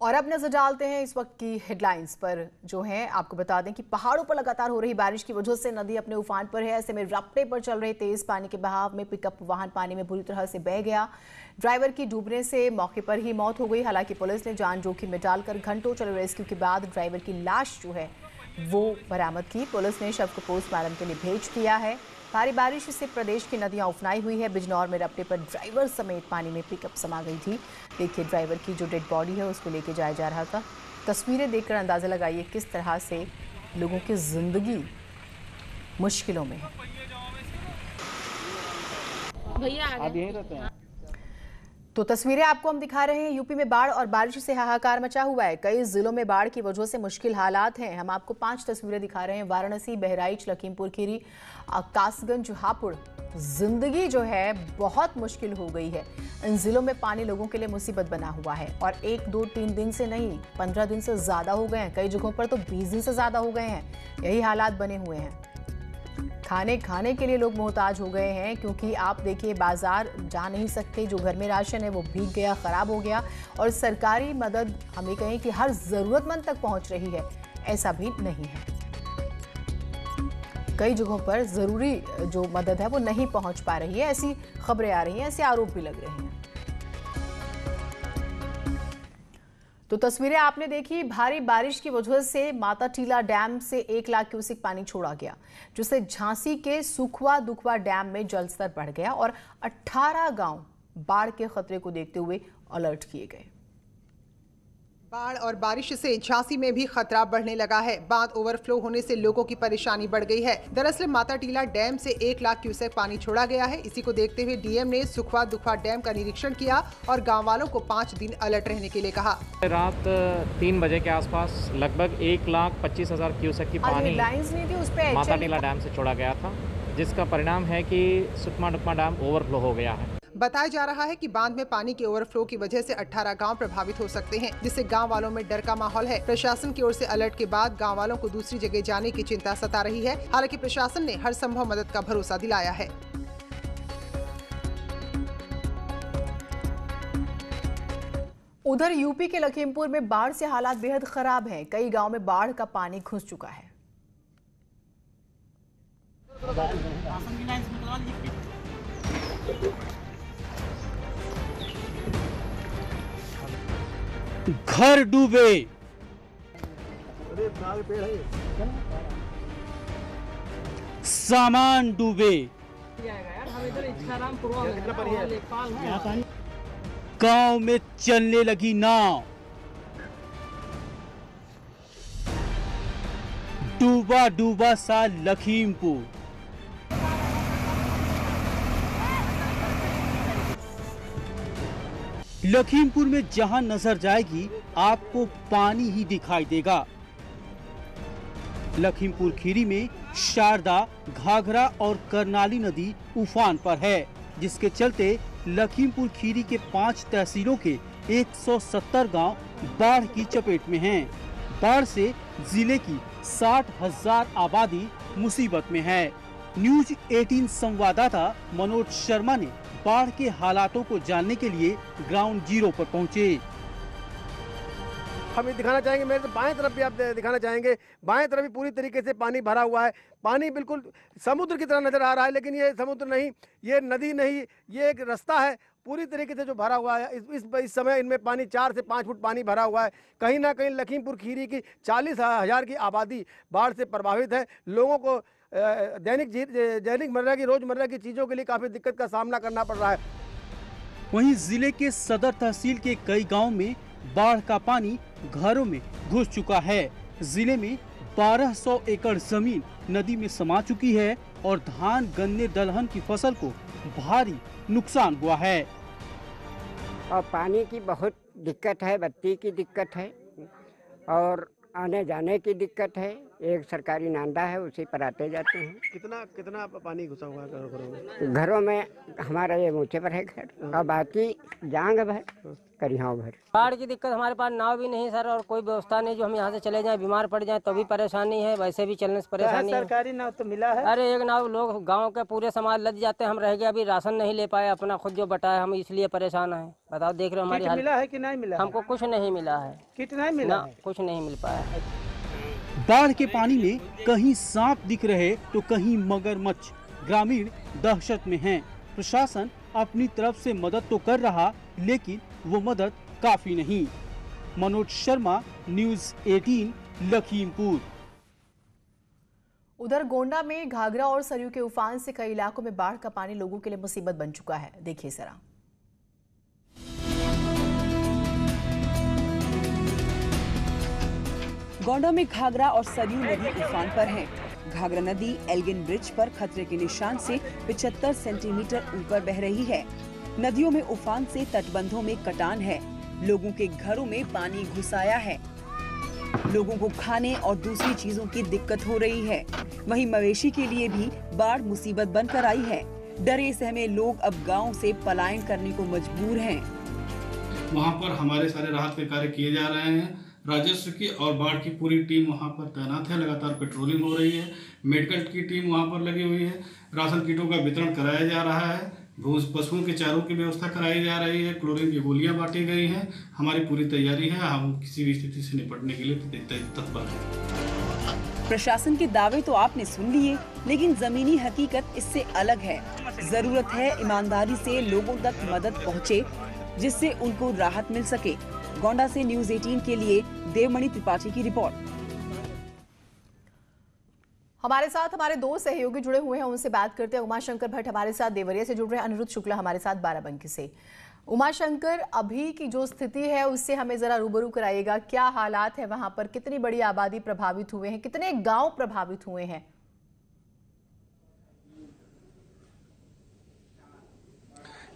और अब नजर डालते हैं इस वक्त की हेडलाइंस पर, जो हैं आपको बता दें कि पहाड़ों पर लगातार हो रही बारिश की वजह से नदी अपने उफान पर है। ऐसे में राप्ते पर चल रहे तेज पानी के बहाव में पिकअप वाहन पानी में बुरी तरह से बह गया। ड्राइवर की डूबने से मौके पर ही मौत हो गई। हालांकि पुलिस ने जान जोखिम में डालकर घंटों चले रेस्क्यू के बाद ड्राइवर की लाश जो है वो बरामद की। पुलिस ने शव को पोस्टमार्टम के लिए भेज दिया है। भारी बारिश से प्रदेश की नदियां उफनाई हुई है। बिजनौर में रपटे पर ड्राइवर समेत पानी में पिकअप समा गई थी। देखिए, ड्राइवर की जो डेड बॉडी है उसको लेके जाया जा रहा था। तस्वीरें देखकर अंदाजा लगाइए किस तरह से लोगों की जिंदगी मुश्किलों में है। भैया आप यहीं रहते हैं? तो तस्वीरें आपको हम दिखा रहे हैं। यूपी में बाढ़ और बारिश से हाहाकार मचा हुआ है। कई जिलों में बाढ़ की वजह से मुश्किल हालात हैं। हम आपको 5 तस्वीरें दिखा रहे हैं। वाराणसी, बहराइच, लखीमपुर खीरी, कासगंज, हापुड़। जिंदगी जो है बहुत मुश्किल हो गई है। इन जिलों में पानी लोगों के लिए मुसीबत बना हुआ है और 1, 2, 3 दिन से नहीं, 15 दिन से ज्यादा हो गए हैं। कई जगहों पर तो 20 दिन से ज्यादा हो गए हैं। यही हालात बने हुए हैं। खाने के लिए लोग मोहताज हो गए हैं, क्योंकि आप देखिए बाजार जा नहीं सकते। जो घर में राशन है वो भीग गया, खराब हो गया। और सरकारी मदद हमें कहें कि हर जरूरतमंद तक पहुंच रही है, ऐसा भी नहीं है। कई जगहों पर जरूरी जो मदद है वो नहीं पहुंच पा रही है। ऐसी खबरें आ रही हैं, ऐसे आरोप भी लग रहे हैं। तो तस्वीरें आपने देखी। भारी बारिश की वजह से माता टीला डैम से 1 लाख क्यूसेक पानी छोड़ा गया, जिससे झांसी के सुखवा दुखवा डैम में जलस्तर बढ़ गया और 18 गांव बाढ़ के खतरे को देखते हुए अलर्ट किए गए। बाढ़ और बारिश से झांसी में भी खतरा बढ़ने लगा है। बांध ओवरफ्लो होने से लोगों की परेशानी बढ़ गई है। दरअसल माता टीला डैम से 1 लाख क्यूसेक पानी छोड़ा गया है। इसी को देखते हुए डीएम ने सुखवा दुखवा डैम का निरीक्षण किया और गांव वालों को 5 दिन अलर्ट रहने के लिए कहा। रात 3 बजे के आसपास लगभग 1,25,000 क्यूसेक की पानी माता टीला डैम से छोड़ा गया था, जिसका परिणाम है कि सुखमा दुखमा डैम ओवरफ्लो हो गया है। बताया जा रहा है कि बांध में पानी के ओवरफ्लो की वजह से 18 गांव प्रभावित हो सकते हैं, जिससे गांव वालों में डर का माहौल है। प्रशासन की ओर से अलर्ट के बाद गांव वालों को दूसरी जगह जाने की चिंता सता रही है। हालांकि प्रशासन ने हर संभव मदद का भरोसा दिलाया है। उधर यूपी के लखीमपुर में बाढ़ से हालात बेहद खराब हैं। कई गांव में बाढ़ का पानी घुस चुका है। घर डूबे, सामान डूबे, गांव में चलने लगी नाव, डूबा डूबा सा लखीमपुर। लखीमपुर में जहां नजर जाएगी आपको पानी ही दिखाई देगा। लखीमपुर खीरी में शारदा, घाघरा और करनाली नदी उफान पर है, जिसके चलते लखीमपुर खीरी के 5 तहसीलों के 170 गांव बाढ़ की चपेट में हैं। बाढ़ से जिले की 60,000 आबादी मुसीबत में है। न्यूज 18 संवाददाता मनोज शर्मा ने बाढ़ के हालातों को जानने के लिए ग्राउंड जीरो पर पहुंचे। हम ये दिखाना चाहेंगे, मेरे तो बाएं तरफ भी आप दिखाना चाहेंगे, बाएं तरफ भी पूरी तरीके से पानी भरा हुआ है। पानी बिल्कुल समुद्र की तरह नजर आ रहा है, लेकिन ये समुद्र नहीं, ये नदी नहीं, ये एक रास्ता है पूरी तरीके से जो भरा हुआ है। इस समय इनमें पानी 4 से 5 फुट पानी भरा हुआ है। कहीं ना कहीं लखीमपुर खीरी की 40,000 की आबादी बाढ़ से प्रभावित है। लोगों को दैनिक मर्रा की रोजमर्रा की चीजों के लिए काफी दिक्कत का सामना करना पड़ रहा है। वहीं जिले के सदर तहसील के कई गांव में बाढ़ का पानी घरों में घुस चुका है। जिले में 1200 एकड़ जमीन नदी में समा चुकी है और धान, गन्ने, दलहन की फसल को भारी नुकसान हुआ है। और पानी की बहुत दिक्कत है, बत्ती की दिक्कत है और आने जाने की दिक्कत है। एक सरकारी नांदा है, उसी पर आते जाते हैं। कितना कितना पानी घुसा हुआ है घरों में? घरों में हमारा ये ऊँचे पर है घर, और बाकी जांग भर करिहाव भर। बाढ़ की दिक्कत, हमारे पास नाव भी नहीं सर, और कोई व्यवस्था नहीं जो हम यहाँ से चले जाएं, बीमार पड़ जाएं तो भी परेशानी है, वैसे भी चलने से परेशानी है। सरकारी नाव तो मिला है? अरे एक नाव, लोग गांव के पूरे समाज लद जाते हैं, हम रह गए, अभी राशन नहीं ले पाए अपना खुद जो बटाए, हम इसलिए परेशान हैं। बताओ, देख रहे हो हमारी हालत। मिला है कि नहीं मिला? हमको कुछ नहीं मिला है। किट नहीं मिला? कुछ नहीं मिल पाया। बाढ़ के पानी में कहीं सांप दिख रहे तो कहीं मगरमच्छ। ग्रामीण दहशत में हैं। प्रशासन अपनी तरफ से मदद तो कर रहा, लेकिन वो मदद काफी नहीं। मनोज शर्मा, न्यूज़ 18, लखीमपुर। उधर गोंडा में घाघरा और सरयू के उफान से कई इलाकों में बाढ़ का पानी लोगों के लिए मुसीबत बन चुका है। देखिए जरा। गोंडा में घाघरा और सरयू नदी उफान पर हैं। घाघरा नदी एल्गिन ब्रिज पर खतरे के निशान से 75 सेंटीमीटर ऊपर बह रही है। नदियों में उफान से तटबंधों में कटान है। लोगों के घरों में पानी घुस आया है। लोगों को खाने और दूसरी चीजों की दिक्कत हो रही है। वहीं मवेशी के लिए भी बाढ़ मुसीबत बनकर आई है। डरे सहमे लोग अब गांव से पलायन करने को मजबूर हैं। वहां पर हमारे सारे राहत के कार्य किए जा रहे हैं। राजस्व की और बाढ़ की पूरी टीम वहां पर तैनात है। लगातार पेट्रोलिंग हो रही है। मेडिकल की टीम वहां पर लगी हुई है। राशन किटों का वितरण कराया जा रहा है। पशुओं के चारों की व्यवस्था कराई जा रही है। क्लोरीन की गोलियां बांटी गई हैं। हमारी पूरी तैयारी है। हम किसी भी स्थिति से निपटने के लिए तत्पर हैं। प्रशासन के दावे तो आपने सुन लिए, लेकिन जमीनी हकीकत इससे अलग है। जरूरत है ईमानदारी से लोगों तक मदद पहुँचे, जिससे उनको राहत मिल सके। गोंडा से न्यूज़ 18 के लिए देवमणि त्रिपाठी की रिपोर्ट। हमारे साथ हमारे दो सहयोगी जुड़े हुए हैं, उनसे बात करते हैं। उमाशंकर भट्ट हमारे साथ देवरिया से जुड़ रहे हैं, अनिरुद्ध शुक्ला हमारे साथ बाराबंकी से। उमाशंकर, अभी की जो स्थिति है उससे हमें जरा रूबरू कराइएगा। क्या हालात है वहां पर? कितनी बड़ी आबादी प्रभावित हुए हैं? कितने गांव प्रभावित हुए हैं?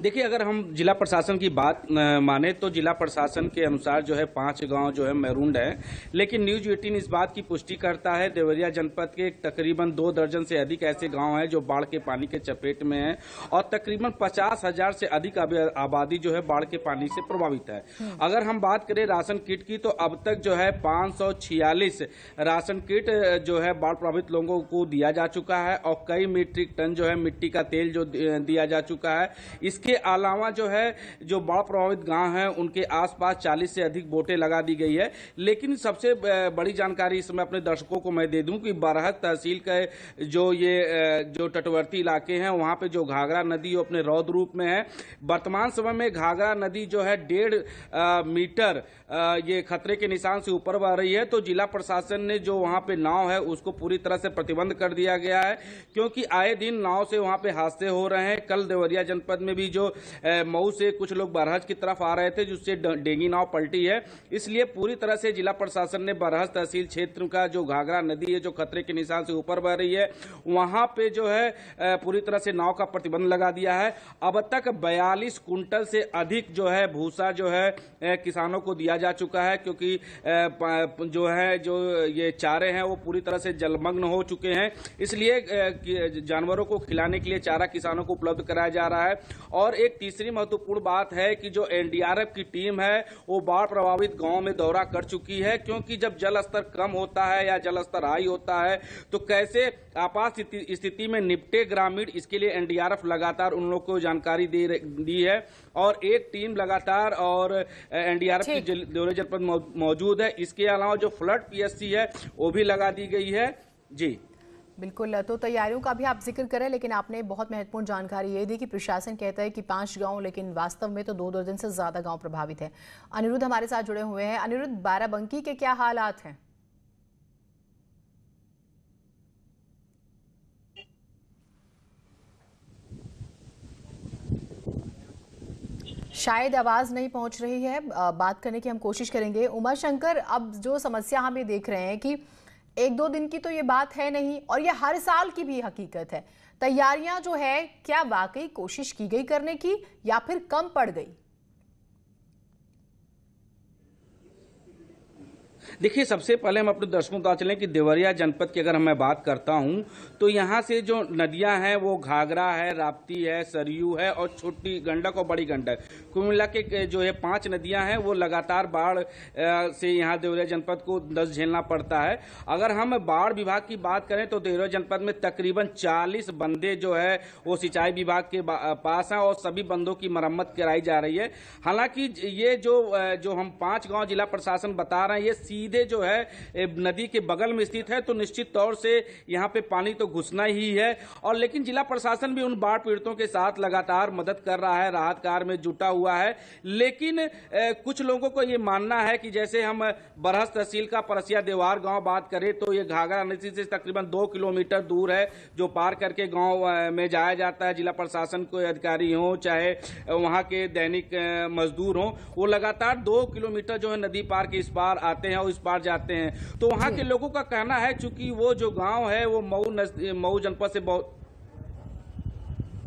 देखिए, अगर हम जिला प्रशासन की बात माने तो जिला प्रशासन के अनुसार जो है 5 गांव जो है मैरूंड है, लेकिन न्यूज़ 18 इस बात की पुष्टि करता है देवरिया जनपद के तकरीबन 2 दर्जन से अधिक ऐसे गांव हैं जो बाढ़ के पानी के चपेट में हैं और तकरीबन 50,000 से अधिक आबादी जो है बाढ़ के पानी से प्रभावित है। अगर हम बात करें राशन किट की तो अब तक जो है 546 राशन किट जो है बाढ़ प्रभावित लोगों को दिया जा चुका है और कई मीट्रिक टन जो है मिट्टी का तेल जो दिया जा चुका है। इसके अलावा जो है जो बाढ़ प्रभावित गांव हैं उनके आसपास 40 से अधिक बोटें लगा दी गई है। लेकिन सबसे बड़ी जानकारी इसमें अपने दर्शकों को मैं दे दूं कि बरहत तहसील के जो तटवर्ती इलाके हैं वहां पे जो घाघरा नदी अपने रौद्र रूप में है। वर्तमान समय में घाघरा नदी जो है 1.5 मीटर ये खतरे के निशान से ऊपर बह रही है। तो जिला प्रशासन ने जो वहां पे नाव है उसको पूरी तरह से प्रतिबंध कर दिया गया है, क्योंकि आए दिन नाव से वहां पे हादसे हो रहे हैं। कल देवरिया जनपद में भी जो मऊ से कुछ लोग बरहज की तरफ आ रहे थे जिससे डेंगी नाव पलटी है। इसलिए पूरी तरह से जिला प्रशासन ने बरहज तहसील क्षेत्र का जो घाघरा नदी है जो खतरे के निशान से ऊपर बह रही है वहां पे जो है पूरी तरह से नाव का प्रतिबंध लगा दिया है। अब तक 42 कुंटल से अधिक जो है भूसा जो है किसानों को दिया जा चुका है, क्योंकि जो ये चारे हैं वो पूरी तरह से जलमग्न हो चुके हैं। इसलिए जानवरों को खिलाने के लिए चारा किसानों को उपलब्ध कराया जा रहा है। और एक तीसरी महत्वपूर्ण बात है कि जो एनडीआरएफ की टीम है वो बाढ़ प्रभावित गांव में दौरा कर चुकी है, क्योंकि जब जल स्तर कम होता है या जल स्तर हाई होता है तो कैसे आपात स्थिति में निपटे ग्रामीण, इसके लिए एनडीआरएफ लगातार उन लोगों को जानकारी दी है और एक टीम लगातार और एनडीआरएफ की देवरिया जनपद मौजूद है। इसके अलावा जो फ्लड पीएससी है वो भी लगा दी गई है। जी बिल्कुल, तो तैयारियों का भी आप जिक्र करें, लेकिन आपने बहुत महत्वपूर्ण जानकारी ये दी कि प्रशासन कहता है कि 5 गांव, लेकिन वास्तव में तो 2 दर्जन से ज्यादा गांव प्रभावित है। अनिरुद्ध हमारे साथ जुड़े हुए हैं। अनिरुद्ध, बाराबंकी के क्या हालात हैं? शायद आवाज नहीं पहुंच रही है, बात करने की हम कोशिश करेंगे। उमाशंकर, अब जो समस्या हम ये देख रहे हैं कि 1-2 दिन की तो ये बात है नहीं और ये हर साल की भी हकीकत है। तैयारियां जो है क्या वाकई कोशिश की गई करने की या फिर कम पड़ गई? देखिए, सबसे पहले हम अपने दर्शकों को बता चलें कि देवरिया जनपद की अगर मैं बात करता हूं तो यहां से जो नदियां हैं वो घाघरा है, राप्ती है, सरयू है और छोटी गंडक और बड़ी गंडक, कुल मिला के जो है 5 नदियां हैं वो लगातार बाढ़ से यहां देवरिया जनपद को दस्त झेलना पड़ता है। अगर हम बाढ़ विभाग की बात करें तो देवरिया जनपद में तकरीबन 40 बंदे जो है वो सिंचाई विभाग के पास हैं और सभी बंदों की मरम्मत कराई जा रही है। हालांकि ये जो हम 5 गांव जिला प्रशासन बता रहे हैं ये सीधे जो है नदी के बगल में स्थित है, तो निश्चित तौर से यहाँ पे पानी तो घुसना ही है। और लेकिन जिला प्रशासन भी उन बाढ़ पीड़ितों के साथ लगातार मदद कर रहा है, राहत कार्य में जुटा हुआ है। लेकिन कुछ लोगों को ये मानना है कि जैसे हम बरहस तहसील का परसिया देवार गांव बात करें तो ये घाघरा नदी से तकरीबन 2 किलोमीटर दूर है, जो पार करके गांव में जाया जाता है। जिला प्रशासन के अधिकारी हों चाहे वहां के दैनिक मजदूर हों, वो लगातार 2 किलोमीटर जो है नदी पार के इस पार आते हैं और इस पार जाते हैं। तो वहां के लोगों का कहना है चूंकि वो जो गांव है वो मऊ जनपद से बहुत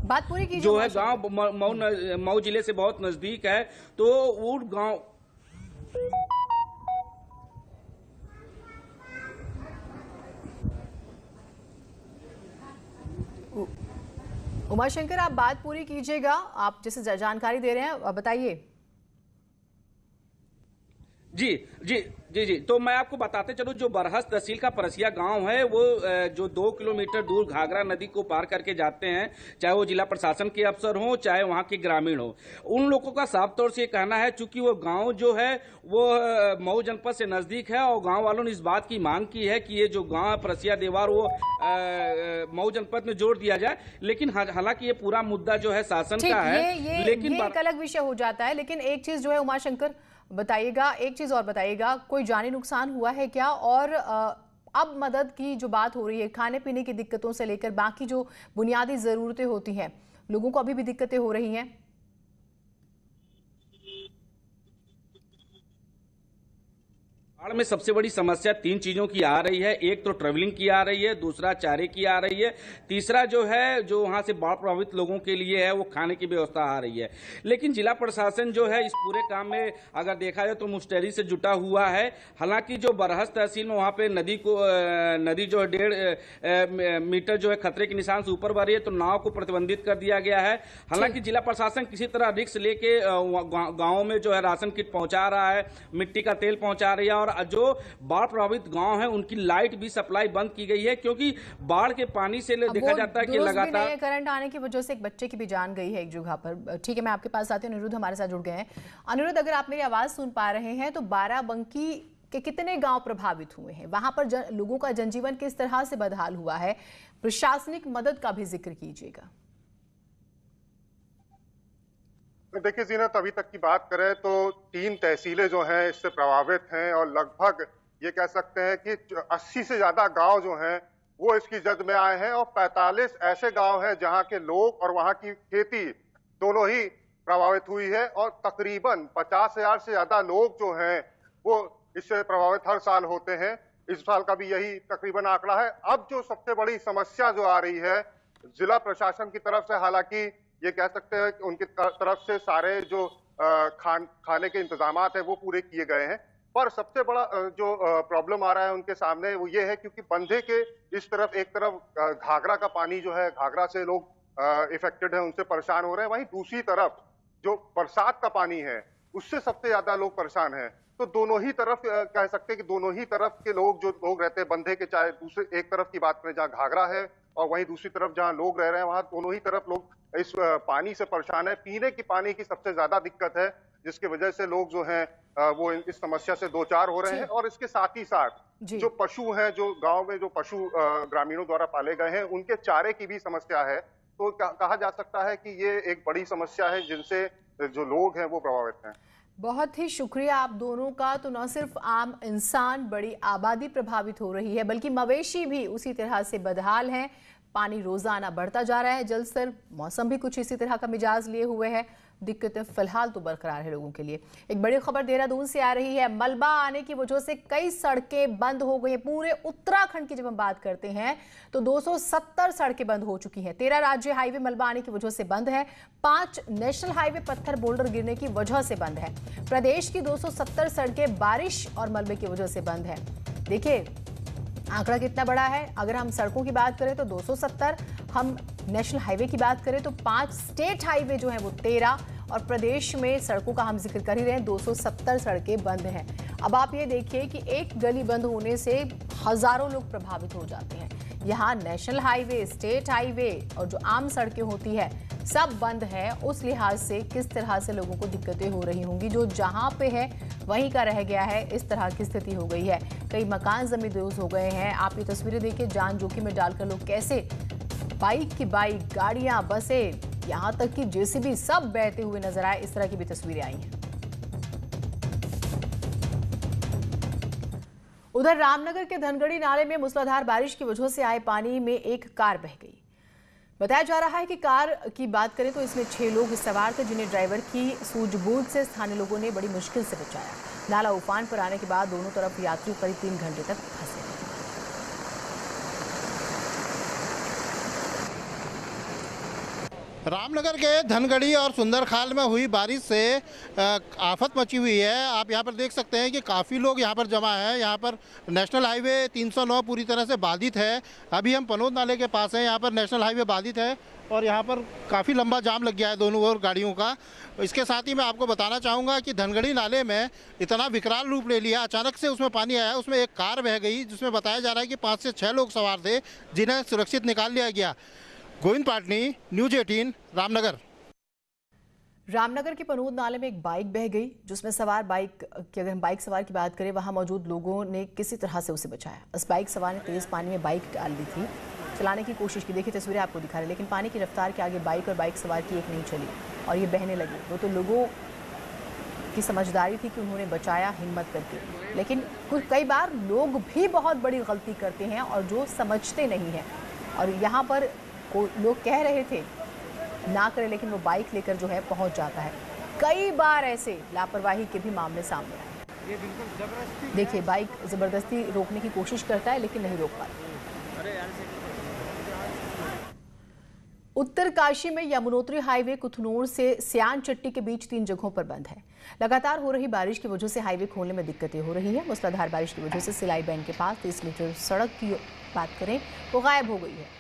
बात पूरी कीजिए, जो है गांव मऊ जिले से बहुत नजदीक है, तो वो गांव उमाशंकर आप बात पूरी कीजिएगा, आप जैसे जानकारी दे रहे हैं बताइए। जी, तो मैं आपको बताते चलूं जो बरहस तहसील का परसिया गांव है वो जो 2 किलोमीटर दूर घाघरा नदी को पार करके जाते हैं, चाहे वो जिला प्रशासन के अफसर हों चाहे वहां के ग्रामीण हो, उन लोगों का साफ तौर से कहना है चूंकि वो गांव जो है वो मऊ जनपद से नजदीक है और गांव वालों ने इस बात की मांग की है कि ये जो गांव है परसिया देवार वो मऊ जनपद में जोड़ दिया जाए। लेकिन हालांकि ये पूरा मुद्दा जो है शासन का है, लेकिन एक अलग विषय हो जाता है। लेकिन एक चीज जो है उमाशंकर बताइएगा, एक चीज और बताइएगा, कोई जानी नुकसान हुआ है क्या? और अब मदद की जो बात हो रही है, खाने पीने की दिक्कतों से लेकर बाकी जो बुनियादी जरूरतें होती हैं, लोगों को अभी भी दिक्कतें हो रही हैं? बाढ़ में सबसे बड़ी समस्या 3 चीजों की आ रही है। एक तो ट्रेवलिंग की आ रही है, दूसरा चारे की आ रही है, तीसरा जो है जो वहां से बाढ़ प्रभावित लोगों के लिए है वो खाने की व्यवस्था आ रही है। लेकिन जिला प्रशासन जो है इस पूरे काम में अगर देखा जाए तो मुश्तरी से जुटा हुआ है। हालांकि जो बरहस तहसील में वहां पे नदी जो है 1.5 मीटर जो है खतरे के निशान से ऊपर बह रही है, तो नाव को प्रतिबंधित कर दिया गया है। हालांकि जिला प्रशासन किसी तरह रिस्क लेके गाँव में जो है राशन किट पहुंचा रहा है, मिट्टी का तेल पहुंचा रही है और जो बाढ़ प्रभावित गांव है उनकी लाइट भी सप्लाई बंद की गई है, क्योंकि बाढ़ के पानी से देखा जाता है कि लगातार करंट आने की वजह से एक बच्चे की भी जान गई है एक जगह पर। ठीक है, मैं आपके पास आती हूँ। अनिरुद्ध हमारे साथ जुड़ गए हैं। अनिरुद्ध, अगर आप मेरी आवाज सुन पा रहे हैं तो बाराबंकी के कितने गांव प्रभावित हुए हैं? वहां पर लोगों का जनजीवन किस तरह से बदहाल हुआ है? प्रशासनिक मदद का भी जिक्र कीजिएगा। देखिए जीनत, अभी तक की बात करें तो 3 तहसीलें जो हैं इससे प्रभावित हैं और लगभग ये कह सकते हैं कि 80 से ज्यादा गांव जो हैं वो इसकी जद में आए हैं और 45 ऐसे गांव हैं जहां के लोग और वहां की खेती दोनों ही प्रभावित हुई है और तकरीबन 50,000 से ज्यादा लोग जो हैं वो इससे प्रभावित हर साल होते हैं। इस साल का भी यही तकरीबन आंकड़ा है। अब जो सबसे बड़ी समस्या जो आ रही है जिला प्रशासन की तरफ से, हालांकि ये कह सकते हैं कि उनकी तरफ से सारे जो खाने के इंतजामात है वो पूरे किए गए हैं, पर सबसे बड़ा जो प्रॉब्लम आ रहा है उनके सामने वो ये है क्योंकि बंधे के इस तरफ एक तरफ घाघरा का पानी जो है, घाघरा से लोग इफेक्टेड है, उनसे परेशान हो रहे हैं, वहीं दूसरी तरफ जो बरसात का पानी है उससे सबसे ज्यादा लोग परेशान हैं। तो दोनों ही तरफ कह सकते हैं कि दोनों ही तरफ के लोग जो लोग रहते हैं बंधे के, चाहे दूसरे एक तरफ की बात करें जहाँ घाघरा है और वहीं दूसरी तरफ जहाँ लोग रह रहे हैं, वहां दोनों ही तरफ लोग इस पानी से परेशान है। पीने की पानी की सबसे ज्यादा दिक्कत है, जिसकी वजह से लोग जो हैं वो इस समस्या से दो चार हो रहे हैं। और इसके साथ ही साथ जो पशु हैं, जो गांव में जो पशु ग्रामीणों द्वारा पाले गए हैं, उनके चारे की भी समस्या है। तो कहा जा सकता है कि ये एक बड़ी समस्या है जिनसे जो लोग हैं वो प्रभावित हैं। बहुत ही शुक्रिया आप दोनों का। तो न सिर्फ आम इंसान, बड़ी आबादी प्रभावित हो रही है, बल्कि मवेशी भी उसी तरह से बदहाल हैं। पानी रोजाना बढ़ता जा रहा है जल स्तर। मौसम भी कुछ इसी तरह का मिजाज लिए हुए है। दिक्कतें फिलहाल तो बरकरार है लोगों के लिए। एक बड़ी खबर देहरादून से आ रही है। मलबा आने की वजह से कई सड़कें बंद हो गई हैं। पूरे उत्तराखंड की जब हम बात करते हैं तो 270 सड़कें बंद हो चुकी हैं। 13 राज्य हाईवे मलबा आने की वजह से बंद है। 5 नेशनल हाईवे पत्थर बोल्डर गिरने की वजह से बंद है। प्रदेश की 270 सड़कें बारिश और मलबे की वजह से बंद है। देखिए आंकड़ा कितना बड़ा है। अगर हम सड़कों की बात करें तो 270, हम नेशनल हाईवे की बात करें तो 5 स्टेट हाईवे जो है वो 13 और प्रदेश में सड़कों का हम जिक्र कर ही रहे हैं 270 सड़कें बंद हैं। अब आप ये देखिए कि एक गली बंद होने से हजारों लोग प्रभावित हो जाते हैं। यहाँ नेशनल हाईवे, स्टेट हाईवे और जो आम सड़कें होती है सब बंद है। उस लिहाज से किस तरह से लोगों को दिक्कतें हो रही होंगी। जो जहां पे है वहीं का रह गया है, इस तरह की स्थिति हो गई है। कई मकान जमींदोज हो गए हैं। आप ये तस्वीरें देखिए, जान जोखिम में डालकर लोग कैसे बाइक की बाइक, गाड़ियां, बसें, यहां तक कि जेसीबी सब बहते हुए नजर आए। इस तरह की भी तस्वीरें आई हैं। उधर रामनगर के धनगढ़ी नाले में मूसलाधार बारिश की वजह से आए पानी में एक कार बह गई। बताया जा रहा है कि कार की बात करें तो इसमें 6 लोग सवार थे, जिन्हें ड्राइवर की सूझबूझ से स्थानीय लोगों ने बड़ी मुश्किल से बचाया। नाला उफान पर आने के बाद दोनों तरफ यात्री करीब 3 घंटे तक फंसे। रामनगर के धनगढ़ी और सुंदरखाल में हुई बारिश से आफत मची हुई है। आप यहाँ पर देख सकते हैं कि काफ़ी लोग यहाँ पर जमा है। यहाँ पर नेशनल हाईवे 309 पूरी तरह से बाधित है। अभी हम पनोद नाले के पास हैं। यहाँ पर नेशनल हाईवे बाधित है और यहाँ पर काफ़ी लंबा जाम लग गया है दोनों ओर गाड़ियों का। इसके साथ ही मैं आपको बताना चाहूँगा कि धनगढ़ी नाले में इतना विकराल रूप ले लिया। अचानक से उसमें पानी आया, उसमें एक कार बह गई जिसमें बताया जा रहा है कि 5 से 6 लोग सवार थे, जिन्हें सुरक्षित निकाल लिया गया। गोविंद पाटनी, न्यूज 18, रामनगर। रामनगर के पनोद नाले में एक बाइक बह गई, जिसमें सवार बाइक की अगर हम बाइक सवार की बात करें, वहां मौजूद लोगों ने किसी तरह से उसे बचाया। उस बाइक सवार ने तेज पानी में बाइक डाल दी थी, चलाने की कोशिश की। देखिए तस्वीरें आपको दिखा रहे, लेकिन पानी की रफ्तार के आगे बाइक और बाइक सवार की एक नहीं चली और ये बहने लगी। वो तो लोगों की समझदारी थी कि उन्होंने बचाया हिम्मत करके, लेकिन कई बार लोग भी बहुत बड़ी गलती करते हैं और जो समझते नहीं हैं। और यहाँ पर लोग कह रहे थे ना करें, लेकिन वो बाइक लेकर जो है पहुंच जाता है। कई बार ऐसे लापरवाही के भी मामले सामने आए। देखिए बाइक जबरदस्ती रोकने की कोशिश करता है लेकिन नहीं रोक पाता। उत्तरकाशी में यमुनोत्री हाईवे कुथनोर से सियान चट्टी के बीच 3 जगहों पर बंद है। लगातार हो रही बारिश की वजह से हाईवे खोलने में दिक्कतें हो रही है। मूसलाधार बारिश की वजह से सिलाई बैंड के पास 30 मीटर सड़क की बात करें तो गायब हो गई है।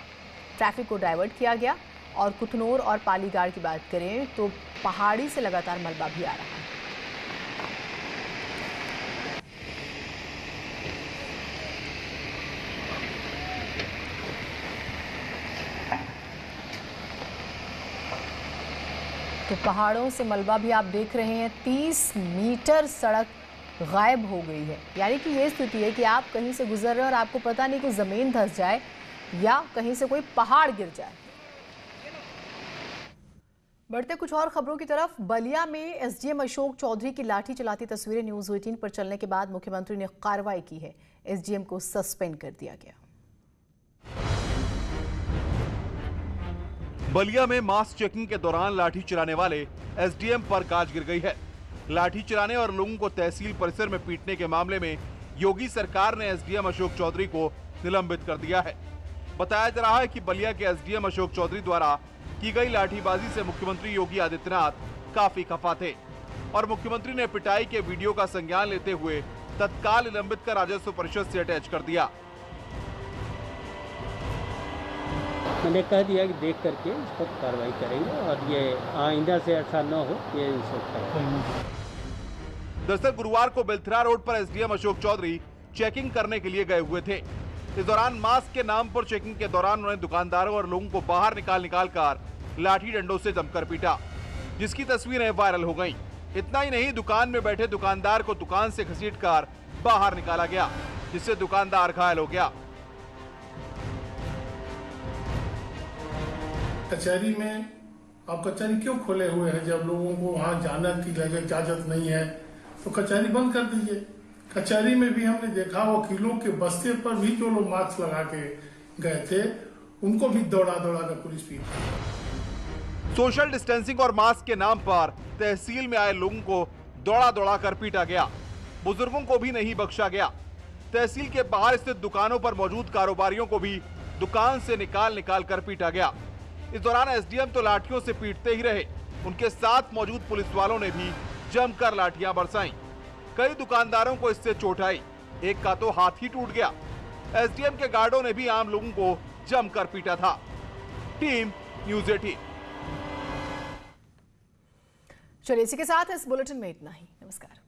ट्रैफिक को डाइवर्ट किया गया। और कुथनोर और पालीगाड़ की बात करें तो पहाड़ी से लगातार मलबा भी आ रहा है। तो पहाड़ों से मलबा भी आप देख रहे हैं। 30 मीटर सड़क गायब हो गई है। यानी कि ये स्थिति है कि आप कहीं से गुजर रहे हैं और आपको पता नहीं कि जमीन धंस जाए या कहीं से कोई पहाड़ गिर जाए। बढ़ते कुछ और खबरों की तरफ। बलिया में एसडीएम अशोक चौधरी की लाठी चलाती तस्वीरें न्यूज 18 पर चलने के बाद मुख्यमंत्री ने कार्रवाई की है। एसडीएम को सस्पेंड कर दिया गया। बलिया में मास चेकिंग के दौरान लाठी चलाने वाले एसडीएम पर गाज गिर गई है। लाठी चलाने और लोगों को तहसील परिसर में पीटने के मामले में योगी सरकार ने एसडीएम अशोक चौधरी को निलंबित कर दिया है। बताया जा रहा है कि बलिया के एसडीएम अशोक चौधरी द्वारा की गई लाठीबाजी से मुख्यमंत्री योगी आदित्यनाथ काफी खफा थे और मुख्यमंत्री ने पिटाई के वीडियो का संज्ञान लेते हुए तत्काल निलंबित कर राजस्व परिषद से अटैच कर दिया। मैंने कह दिया कि देख करके इस पर कार्रवाई करेंगे और ये आइंदा से ऐसा न हो, ये दरअसल गुरुवार को बेलथरा रोड पर एसडीएम अशोक चौधरी चेकिंग करने के लिए गए हुए थे। इस दौरान मास्क के नाम पर चेकिंग के दौरान उन्होंने दुकानदारों और लोगों को बाहर निकाल कर लाठी डंडों से जमकर पीटा, जिसकी तस्वीरें वायरल हो गईं। इतना ही नहीं, दुकान में बैठे दुकानदार को दुकान से घसीटकर बाहर निकाला गया, जिससे दुकानदार घायल हो गया। कचहरी में आप कचहरी क्यों खोले हुए हैं? जब लोगों को वहां जाने की इजाजत नहीं है तो कचहरी बंद कर दीजिए। कचहरी में भी हमने देखा वकीलों के बस्ते पर भी जो लोग मास्क लगा के गए थे उनको भी दौड़ा कर पुलिस पीट। सोशल डिस्टेंसिंग और मास्क के नाम पर तहसील में आए लोगों को दौड़ा कर पीटा गया। बुजुर्गों को भी नहीं बख्शा गया। तहसील के बाहर स्थित दुकानों पर मौजूद कारोबारियों को भी दुकान से निकाल कर पीटा गया। इस दौरान एसडीएम तो लाठियों से पीटते ही रहे, उनके साथ मौजूद पुलिस वालों ने भी जमकर लाठियां बरसाईं। कई दुकानदारों को इससे चोट आई, एक का तो हाथ ही टूट गया। एसडीएम के गार्डों ने भी आम लोगों को जमकर पीटा था। Team news 18। चलिए इसी के साथ इस बुलेटिन में इतना ही। नमस्कार।